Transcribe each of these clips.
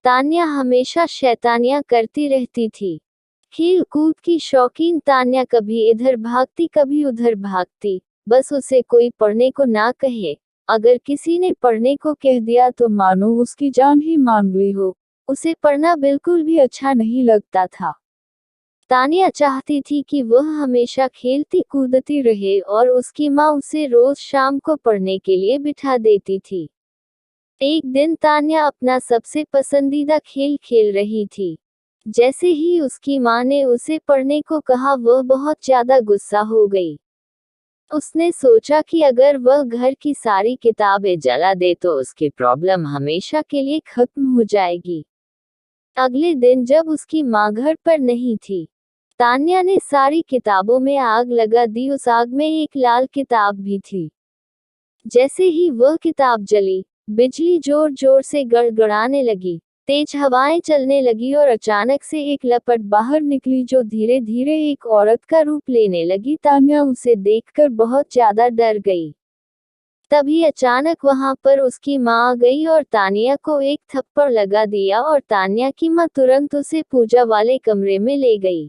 तान्या हमेशा शैतानियां करती रहती थी। खेल कूद की शौकीन तान्या कभी इधर भागती कभी उधर भागती। बस उसे कोई पढ़ने को ना कहे। अगर किसी ने पढ़ने को कह दिया तो मानो उसकी जान ही मान ली हो। उसे पढ़ना बिल्कुल भी अच्छा नहीं लगता था। तानिया चाहती थी कि वह हमेशा खेलती कूदती रहे और उसकी माँ उसे रोज शाम को पढ़ने के लिए बिठा देती थी। एक दिन तान्या अपना सबसे पसंदीदा खेल खेल रही थी। जैसे ही उसकी माँ ने उसे पढ़ने को कहा वह बहुत ज्यादा गुस्सा हो गई। उसने सोचा कि अगर वह घर की सारी किताबें जला दे तो उसकी प्रॉब्लम हमेशा के लिए खत्म हो जाएगी। अगले दिन जब उसकी माँ घर पर नहीं थी, तान्या ने सारी किताबों में आग लगा दी। उस आग में एक लाल किताब भी थी। जैसे ही वह किताब जली, बिजली जोर जोर से गड़गड़ाने लगी, तेज हवाएं चलने लगी और अचानक से एक लपट बाहर निकली जो धीरे धीरे एक औरत का रूप लेने लगी। तान्या उसे देखकर बहुत ज्यादा डर गई। तभी अचानक वहां पर उसकी माँ आ गई और तान्या को एक थप्पड़ लगा दिया और तान्या की माँ तुरंत उसे पूजा वाले कमरे में ले गई।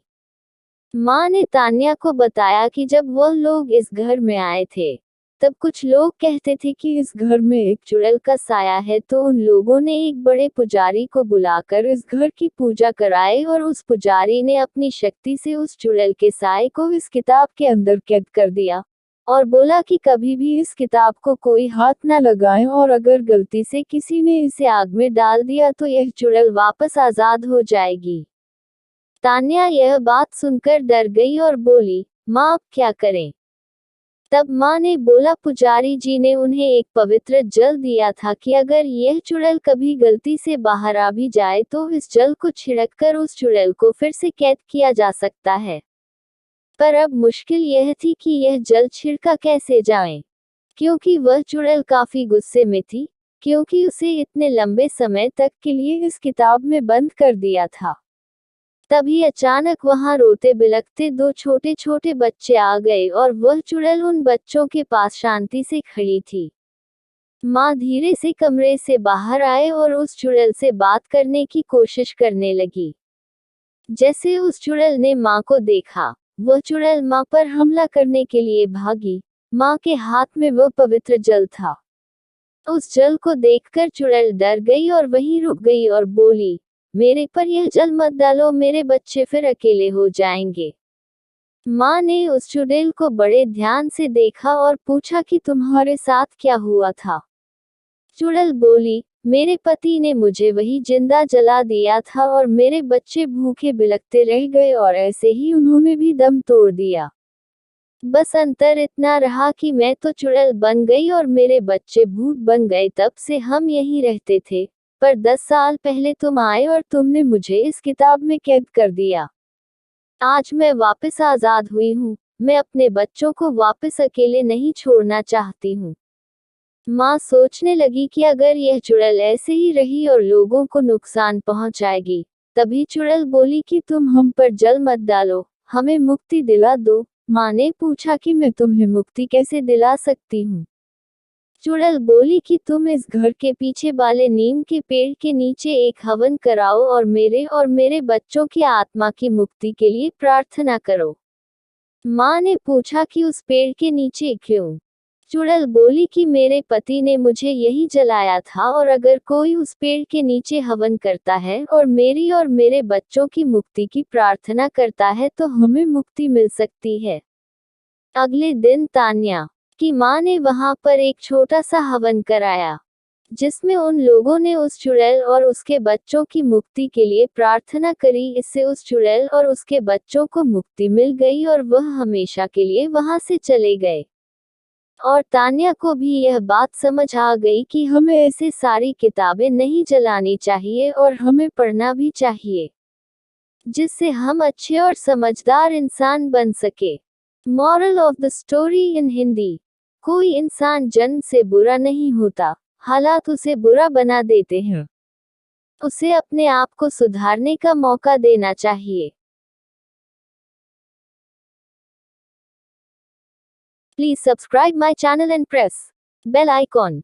माँ ने तान्या को बताया कि जब वह लोग इस घर में आए थे, तब कुछ लोग कहते थे कि इस घर में एक चुड़ैल का साया है, तो उन लोगों ने एक बड़े पुजारी को बुलाकर इस घर की पूजा कराई और उस पुजारी ने अपनी शक्ति से उस चुड़ैल के साये को इस किताब के अंदर कैद कर दिया और बोला कि कभी भी इस किताब को कोई हाथ न लगाए और अगर गलती से किसी ने इसे आग में डाल दिया तो यह चुड़ैल वापस आजाद हो जाएगी। तान्या यह बात सुनकर डर गई और बोली, माँ अब क्या करें? तब माँ ने बोला, पुजारी जी ने उन्हें एक पवित्र जल दिया था कि अगर यह चुड़ैल कभी गलती से बाहर आ भी जाए तो इस जल को छिड़ककर उस चुड़ैल को फिर से कैद किया जा सकता है। पर अब मुश्किल यह थी कि यह जल छिड़का कैसे जाए, क्योंकि वह चुड़ैल काफी गुस्से में थी, क्योंकि उसे इतने लंबे समय तक के लिए इस किताब में बंद कर दिया था। तभी अचानक वहां रोते बिलखते दो छोटे छोटे बच्चे आ गए और वह चुड़ैल उन बच्चों के पास शांति से खड़ी थी। माँ धीरे से कमरे से बाहर आए और उस चुड़ैल से बात करने की कोशिश करने लगी। जैसे उस चुड़ैल ने माँ को देखा, वह चुड़ैल माँ पर हमला करने के लिए भागी। माँ के हाथ में वह पवित्र जल था। उस जल को देखकर चुड़ैल डर गई और वहीं रुक गई और बोली, मेरे पर यह जल मत डालो, मेरे बच्चे फिर अकेले हो जाएंगे। माँ ने उस चुड़ैल को बड़े ध्यान से देखा और पूछा कि तुम्हारे साथ क्या हुआ था? चुड़ैल बोली, मेरे पति ने मुझे वही जिंदा जला दिया था और मेरे बच्चे भूखे बिलखते रह गए और ऐसे ही उन्होंने भी दम तोड़ दिया। बस अंतर इतना रहा कि मैं तो चुड़ैल बन गई और मेरे बच्चे भूत बन गए। तब से हम यहीं रहते थे, पर 10 साल पहले तुम आए और तुमने मुझे इस किताब में कैद कर दिया। आज मैं वापस आजाद हुई हूँ। मैं अपने बच्चों को वापस अकेले नहीं छोड़ना चाहती हूँ। माँ सोचने लगी कि अगर यह चुड़ैल ऐसे ही रही और लोगों को नुकसान पहुंचाएगी। तभी चुड़ैल बोली कि तुम हम पर जल मत डालो, हमें मुक्ति दिला दो। माँ ने पूछा कि मैं तुम्हें मुक्ति कैसे दिला सकती हूँ? चुड़ैल बोली कि तुम इस घर के पीछे वाले नीम के पेड़ के नीचे एक हवन कराओ और मेरे बच्चों की आत्मा की मुक्ति के लिए प्रार्थना करो। माँ ने पूछा कि उस पेड़ के नीचे क्यों? चुड़ैल बोली कि मेरे पति ने मुझे यही जलाया था और अगर कोई उस पेड़ के नीचे हवन करता है और मेरे बच्चों की मुक्ति की प्रार्थना करता है तो हमें मुक्ति मिल सकती है। अगले दिन तान्या की माँ ने वहां पर एक छोटा सा हवन कराया, जिसमें उन लोगों ने उस चुड़ैल और उसके बच्चों की मुक्ति के लिए प्रार्थना करी। इससे उस चुड़ैल और उसके बच्चों को मुक्ति मिल गई और वह हमेशा के लिए वहां से चले गए। और तान्या को भी यह बात समझ आ गई कि हमें ऐसे सारी किताबें नहीं जलानी चाहिए और हमें पढ़ना भी चाहिए, जिससे हम अच्छे और समझदार इंसान बन सके। Moral of the story in Hindi: कोई इंसान जन्म से बुरा नहीं होता, हालात उसे बुरा बना देते हैं। उसे अपने आप को सुधारने का मौका देना चाहिए। Please subscribe my channel and press bell icon.